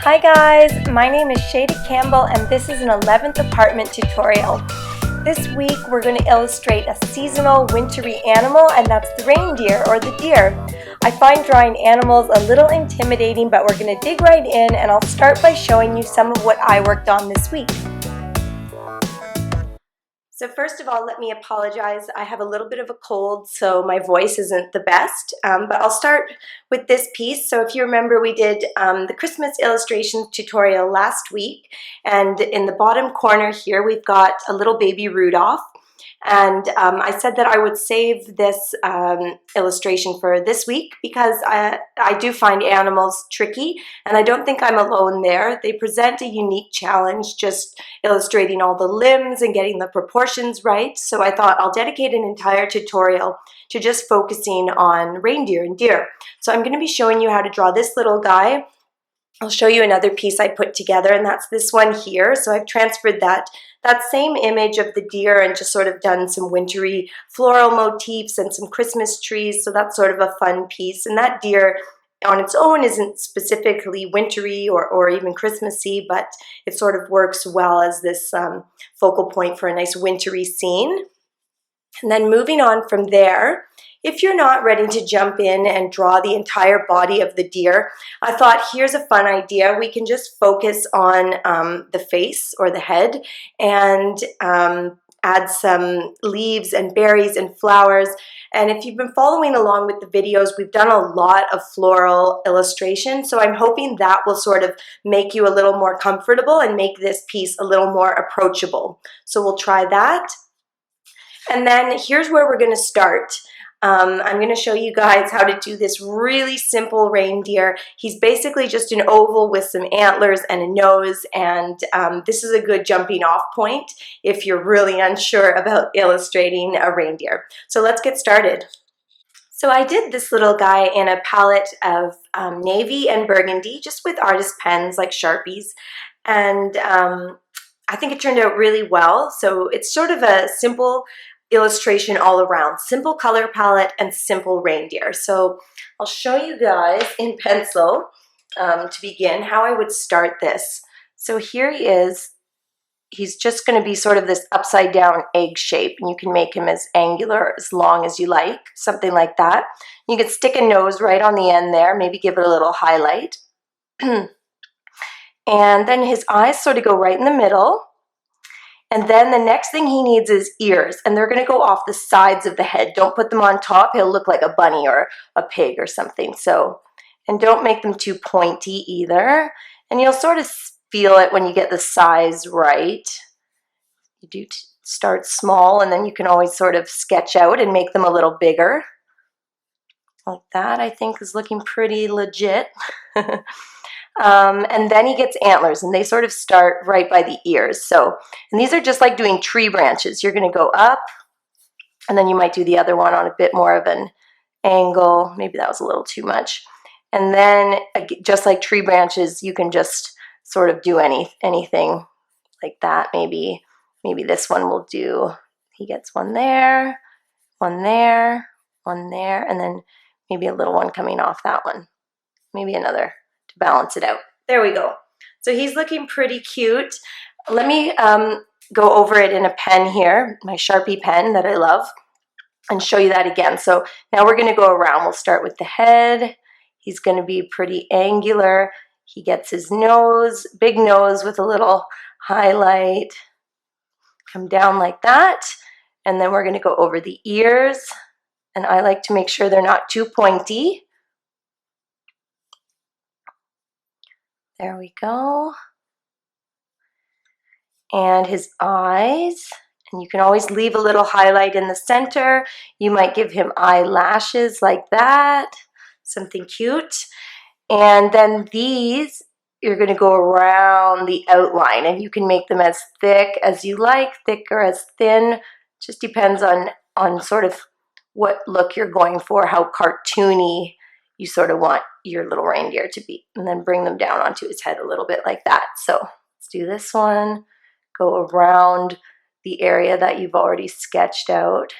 Hi guys, my name is Shayda Campbell and this is an 11th apartment tutorial. This week we're going to illustrate a seasonal wintry animal, and that's the reindeer or the deer. I find drawing animals a little intimidating, but we're going to dig right in and I'll start by showing you some of what I worked on this week. So first of all, let me apologize. I have a little bit of a cold, so my voice isn't the best, but I'll start with this piece. So if you remember, we did the Christmas illustration tutorial last week, and in the bottom corner here, we've got a little baby Rudolph. And I said that I would save this illustration for this week because I do find animals tricky, and I don't think I'm alone there. They present a unique challenge just illustrating all the limbs and getting the proportions right. So I thought I'll dedicate an entire tutorial to just focusing on reindeer and deer. So I'm going to be showing you how to draw this little guy. I'll show you another piece I put together, and that's this one here. So I've transferred that same image of the deer and just sort of done some wintry floral motifs and some Christmas trees. So that's sort of a fun piece. And that deer on its own isn't specifically wintry or even Christmassy, but it sort of works well as this focal point for a nice wintry scene. And then moving on from there, if you're not ready to jump in and draw the entire body of the deer, I thought here's a fun idea. We can just focus on the face or the head and add some leaves and berries and flowers. And if you've been following along with the videos, we've done a lot of floral illustration. So I'm hoping that will sort of make you a little more comfortable and make this piece a little more approachable. So we'll try that. And then here's where we're going to start. I'm going to show you guys how to do this really simple reindeer. He's basically just an oval with some antlers and a nose, and this is a good jumping off point if you're really unsure about illustrating a reindeer. So let's get started. So I did this little guy in a palette of navy and burgundy, just with artist pens like Sharpies, and I think it turned out really well. So it's sort of a simple illustration all around, simple color palette and simple reindeer. So I'll show you guys in pencil to begin how I would start this. So here he is. He's just going to be sort of this upside down egg shape, and you can make him as angular, as long as you like, something like that. You can stick a nose right on the end there, maybe give it a little highlight. And then his eyes sort of go right in the middle. And then the next thing he needs is ears, and they're going to go off the sides of the head. Don't put them on top. He'll look like a bunny or a pig or something. So, and don't make them too pointy either. And you'll sort of feel it when you get the size right. You do start small, and then you can always sort of sketch out and make them a little bigger. Like that, I think, is looking pretty legit. And then he gets antlers, and they sort of start right by the ears. So, and these are just like doing tree branches. You're going to go up, and then you might do the other one on a bit more of an angle. Maybe that was a little too much. And then just like tree branches, you can just sort of do anything like that. Maybe this one will do. He gets one there, one there, one there, and then maybe a little one coming off that one. Maybe another to balance it out. There we go. So he's looking pretty cute. Let me go over it in a pen here, my Sharpie pen that I love, and show you that again. So now we're going to go around. We'll start with the head. He's going to be pretty angular. He gets his nose, big nose with a little highlight. Come down like that. And then we're going to go over the ears. And I like to make sure they're not too pointy. There we go. And his eyes, and you can always leave a little highlight in the center. You might give him eyelashes like that, something cute. And then these, you're going to go around the outline, and you can make them as thick as you like, thick or as thin. Just depends on sort of what look you're going for, how cartoony you sort of want your little reindeer to be, and then bring them down onto his head a little bit like that. So let's do this one. Go around the area that you've already sketched out.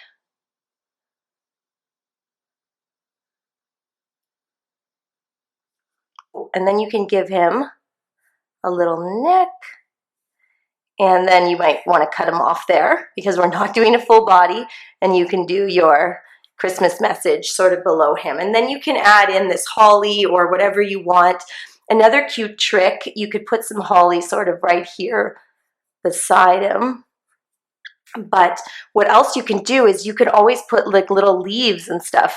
And then you can give him a little neck, and then you might want to cut them off there because we're not doing a full body, and you can do your Christmas message sort of below him. And then you can add in this holly or whatever you want. Another cute trick, you could put some holly sort of right here beside him. But what else you can do is you could always put like little leaves and stuff,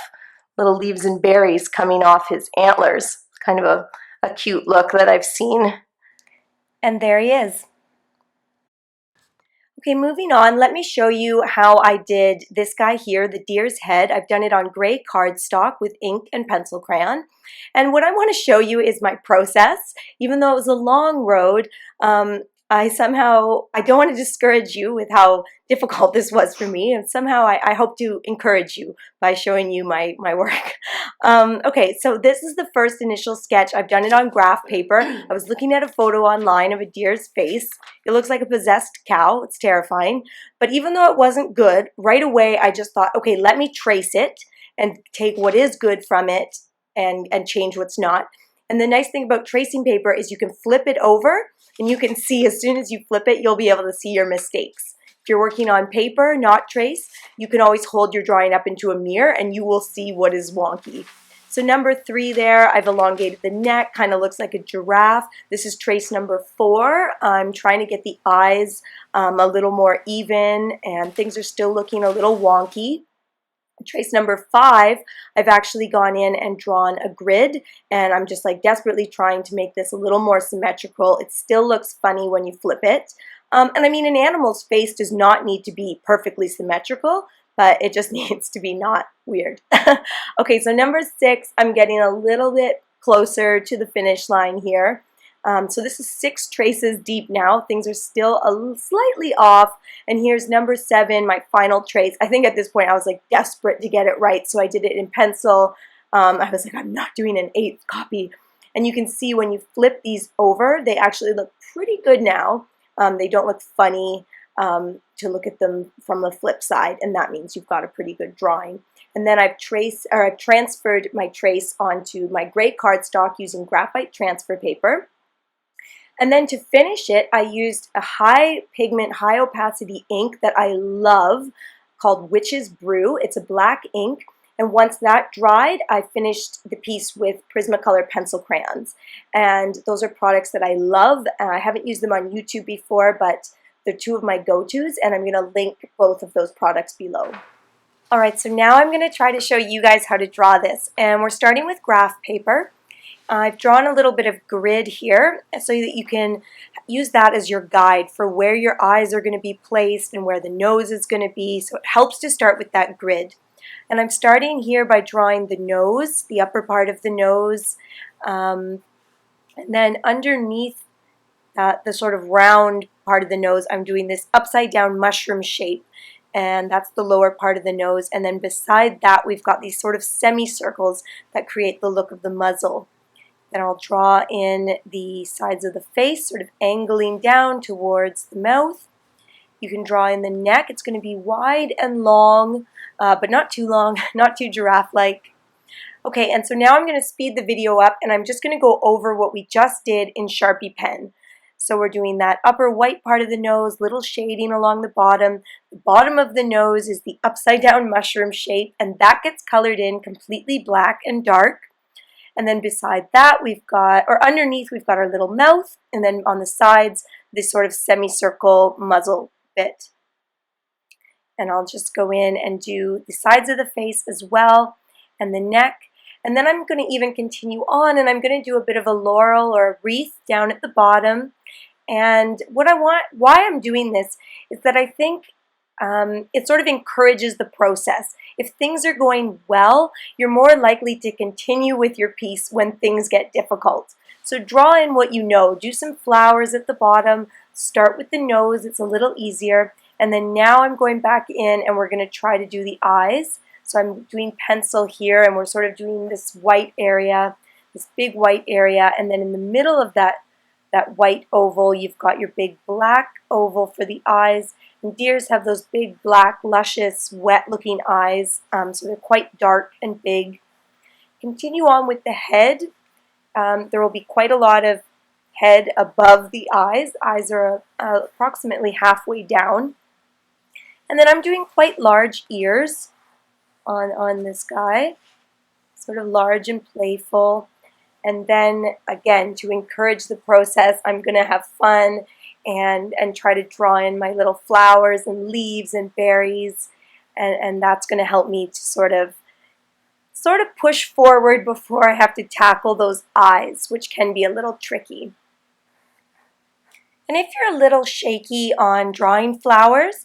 little leaves and berries coming off his antlers. It's kind of a cute look that I've seen. And there he is. Okay, moving on, let me show you how I did this guy here, the deer's head. I've done it on gray cardstock with ink and pencil crayon. And what I want to show you is my process. Even though it was a long road, I don't want to discourage you with how difficult this was for me, and somehow I hope to encourage you by showing you my work. Okay, so this is the first initial sketch. I've done it on graph paper. I was looking at a photo online of a deer's face. It looks like a possessed cow. It's terrifying. But even though it wasn't good, right away I just thought, okay, let me trace it and take what is good from it and change what's not. And the nice thing about tracing paper is you can flip it over, and you can see as soon as you flip it, you'll be able to see your mistakes. If you're working on paper, not trace, you can always hold your drawing up into a mirror and you will see what is wonky. So number 3 there, I've elongated the neck, kind of looks like a giraffe. This is trace number 4. I'm trying to get the eyes a little more even, and things are still looking a little wonky. Trace number 5, I've actually gone in and drawn a grid, and I'm just like desperately trying to make this a little more symmetrical. It still looks funny when you flip it. And I mean, an animal's face does not need to be perfectly symmetrical, but it just needs to be not weird. Okay, so number 6, I'm getting a little bit closer to the finish line here. So this is 6 traces deep now. Things are still slightly off. And here's number 7, my final trace. I think at this point I was like desperate to get it right, so I did it in pencil. I was like, I'm not doing an 8th copy. And you can see when you flip these over, they actually look pretty good now. They don't look funny to look at them from the flip side, and that means you've got a pretty good drawing. And then I've transferred my trace onto my gray cardstock using graphite transfer paper. And then to finish it, I used a high pigment, high opacity ink that I love called Witch's Brew. It's a black ink. And once that dried, I finished the piece with Prismacolor pencil crayons. And those are products that I love. I haven't used them on YouTube before, but they're 2 of my go-tos, and I'm going to link both of those products below. All right, so now I'm going to try to show you guys how to draw this. And we're starting with graph paper. I've drawn a little bit of grid here so that you can use that as your guide for where your eyes are going to be placed and where the nose is going to be. So it helps to start with that grid. And I'm starting here by drawing the nose, the upper part of the nose, and then underneath that, the sort of round part of the nose, I'm doing this upside down mushroom shape. And that's the lower part of the nose. And then beside that, we've got these sort of semicircles that create the look of the muzzle. Then I'll draw in the sides of the face, sort of angling down towards the mouth. You can draw in the neck. It's going to be wide and long, but not too long, not too giraffe-like. Okay, and so now I'm going to speed the video up, and I'm just going to go over what we just did in Sharpie pen. So we're doing that upper white part of the nose, little shading along the bottom. The bottom of the nose is the upside down mushroom shape, and that gets colored in completely black and dark. And then beside that, underneath, we've got our little mouth, and then on the sides, this sort of semicircle muzzle bit. And I'll just go in and do the sides of the face as well, and the neck. And then I'm going to even continue on, and I'm going to do a bit of a laurel or a wreath down at the bottom. And why I'm doing this is that I think it sort of encourages the process. If things are going well, you're more likely to continue with your piece when things get difficult. So draw in what you know. Do some flowers at the bottom. Start with the nose. It's a little easier. And then now I'm going back in, and we're going to try to do the eyes. So I'm doing pencil here, and we're sort of doing this white area, this big white area. And then in the middle of that white oval, you've got your big black oval for the eyes. And deers have those big, black, luscious, wet-looking eyes, so they're quite dark and big. Continue on with the head. There will be quite a lot of head above the eyes. The eyes are approximately halfway down. And then I'm doing quite large ears on this guy, sort of large and playful. And then again, to encourage the process, I'm going to have fun and try to draw in my little flowers and leaves and berries, and that's going to help me to sort of push forward before I have to tackle those eyes, which can be a little tricky. And if you're a little shaky on drawing flowers,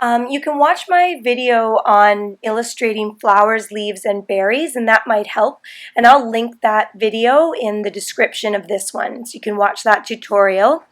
you can watch my video on illustrating flowers, leaves, and berries, and that might help. And I'll link that video in the description of this one, so you can watch that tutorial.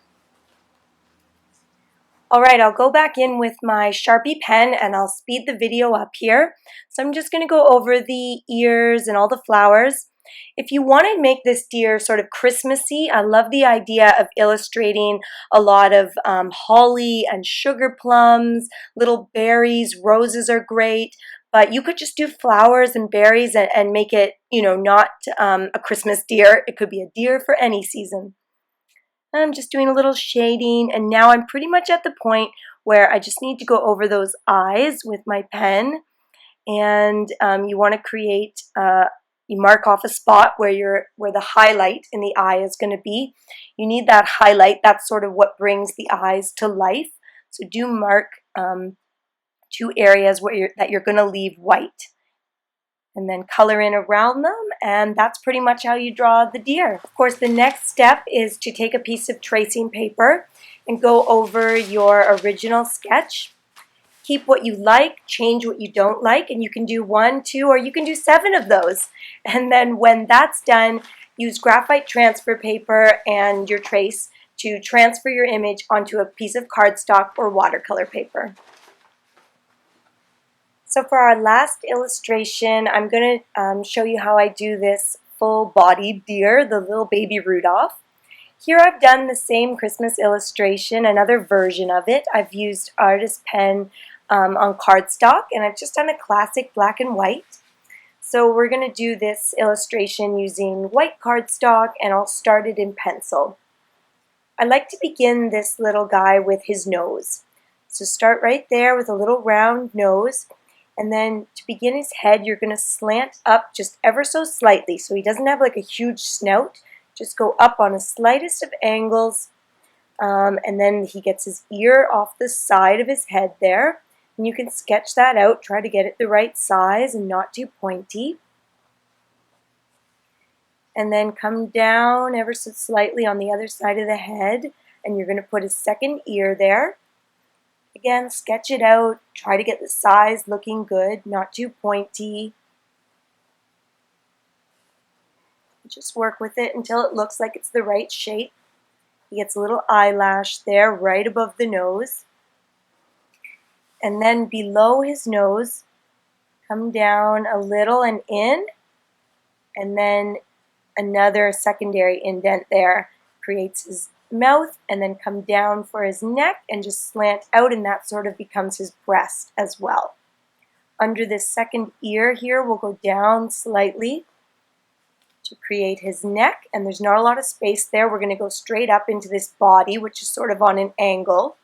Alright, I'll go back in with my Sharpie pen and I'll speed the video up here. So I'm just going to go over the ears and all the flowers. If you want to make this deer sort of Christmassy, I love the idea of illustrating a lot of holly and sugar plums, little berries, roses are great, but you could just do flowers and berries and make it, you know, not a Christmas deer. It could be a deer for any season. I'm just doing a little shading, and now I'm pretty much at the point where I just need to go over those eyes with my pen. And you want to create, you mark off a spot where the highlight in the eye is going to be. You need that highlight. That's sort of what brings the eyes to life. So do mark 2 areas that you're going to leave white. And then color in around them, and that's pretty much how you draw the deer. Of course, the next step is to take a piece of tracing paper and go over your original sketch. Keep what you like, change what you don't like, and you can do 1, 2, or you can do 7 of those. And then when that's done, use graphite transfer paper and your trace to transfer your image onto a piece of cardstock or watercolor paper. So for our last illustration, I'm going to show you how I do this full-bodied deer, the little baby Rudolph. Here I've done the same Christmas illustration, another version of it. I've used artist pen on cardstock, and I've just done a classic black and white. So we're going to do this illustration using white cardstock, and I'll start it in pencil. I like to begin this little guy with his nose. So start right there with a little round nose. And then to begin his head, you're going to slant up just ever so slightly. So he doesn't have like a huge snout. Just go up on the slightest of angles. And then he gets his ear off the side of his head there. And you can sketch that out. Try to get it the right size and not too pointy. And then come down ever so slightly on the other side of the head. And you're going to put his second ear there. Again, sketch it out, try to get the size looking good, not too pointy. Just work with it until it looks like it's the right shape. He gets a little eyelash there right above the nose. And then below his nose, come down a little and in, and then another secondary indent there creates his mouth, and then come down for his neck and just slant out, and that sort of becomes his breast as well. Under this second ear here, we'll go down slightly to create his neck, and there's not a lot of space there. We're going to go straight up into this body, which is sort of on an angle.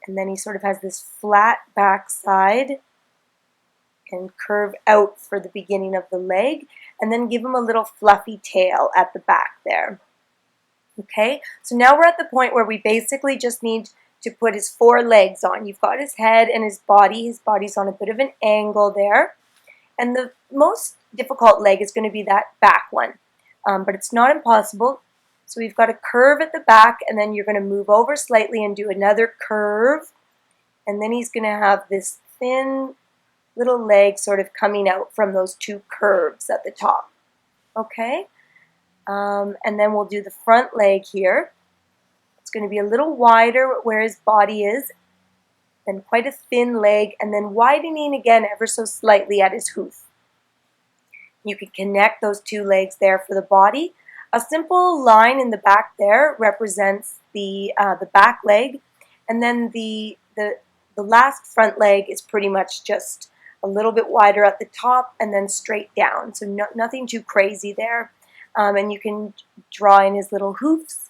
And then he sort of has this flat backside and curve out for the beginning of the leg, and then give him a little fluffy tail at the back there. Okay, so now we're at the point where we basically just need to put his 4 legs on. You've got his head and his body. His body's on a bit of an angle there. And the most difficult leg is going to be that back one. But it's not impossible. So we've got a curve at the back, and then you're going to move over slightly and do another curve. And then he's going to have this thin little leg sort of coming out from those 2 curves at the top. Okay? And then we'll do the front leg here. It's going to be a little wider where his body is, then quite a thin leg, and then widening again ever so slightly at his hoof. You can connect those 2 legs there for the body. A simple line in the back there represents the back leg, and then the last front leg is pretty much just a little bit wider at the top and then straight down. So nothing too crazy there. and you can draw in his little hoofs.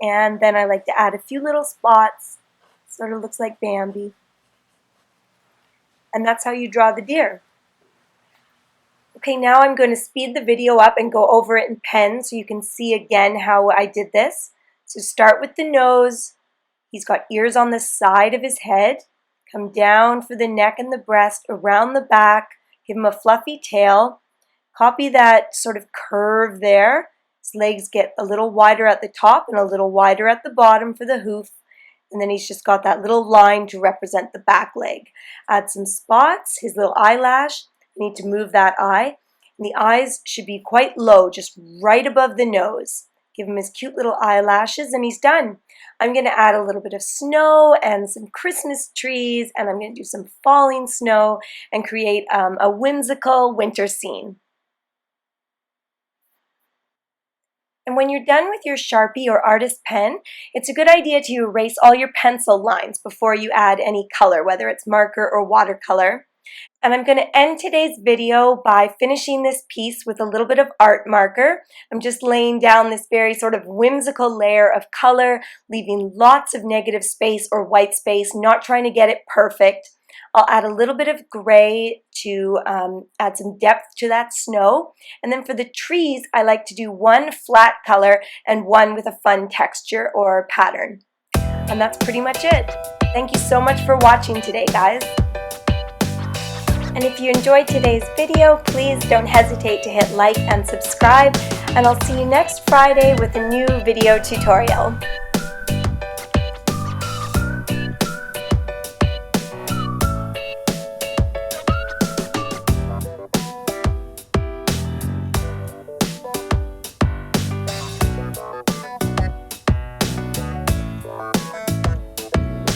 And then I like to add a few little spots, sort of looks like Bambi. And that's how you draw the deer. Okay, now I'm going to speed the video up and go over it in pen so you can see again how I did this. So start with the nose. He's got ears on the side of his head. Come down for the neck and the breast, around the back. Give him a fluffy tail. Copy that sort of curve there. His legs get a little wider at the top and a little wider at the bottom for the hoof. And then he's just got that little line to represent the back leg. Add some spots, his little eyelash. You need to move that eye. And the eyes should be quite low, just right above the nose. Give him his cute little eyelashes and he's done. I'm going to add a little bit of snow and some Christmas trees, and I'm going to do some falling snow and create a whimsical winter scene. And when you're done with your Sharpie or artist pen, it's a good idea to erase all your pencil lines before you add any color, whether it's marker or watercolor. And I'm going to end today's video by finishing this piece with a little bit of art marker. I'm just laying down this very sort of whimsical layer of color, leaving lots of negative space or white space, not trying to get it perfect. I'll add a little bit of gray to add some depth to that snow. And then for the trees, I like to do one flat color and one with a fun texture or pattern. And that's pretty much it. Thank you so much for watching today, guys. And if you enjoyed today's video, please don't hesitate to hit like and subscribe, and I'll see you next Friday with a new video tutorial.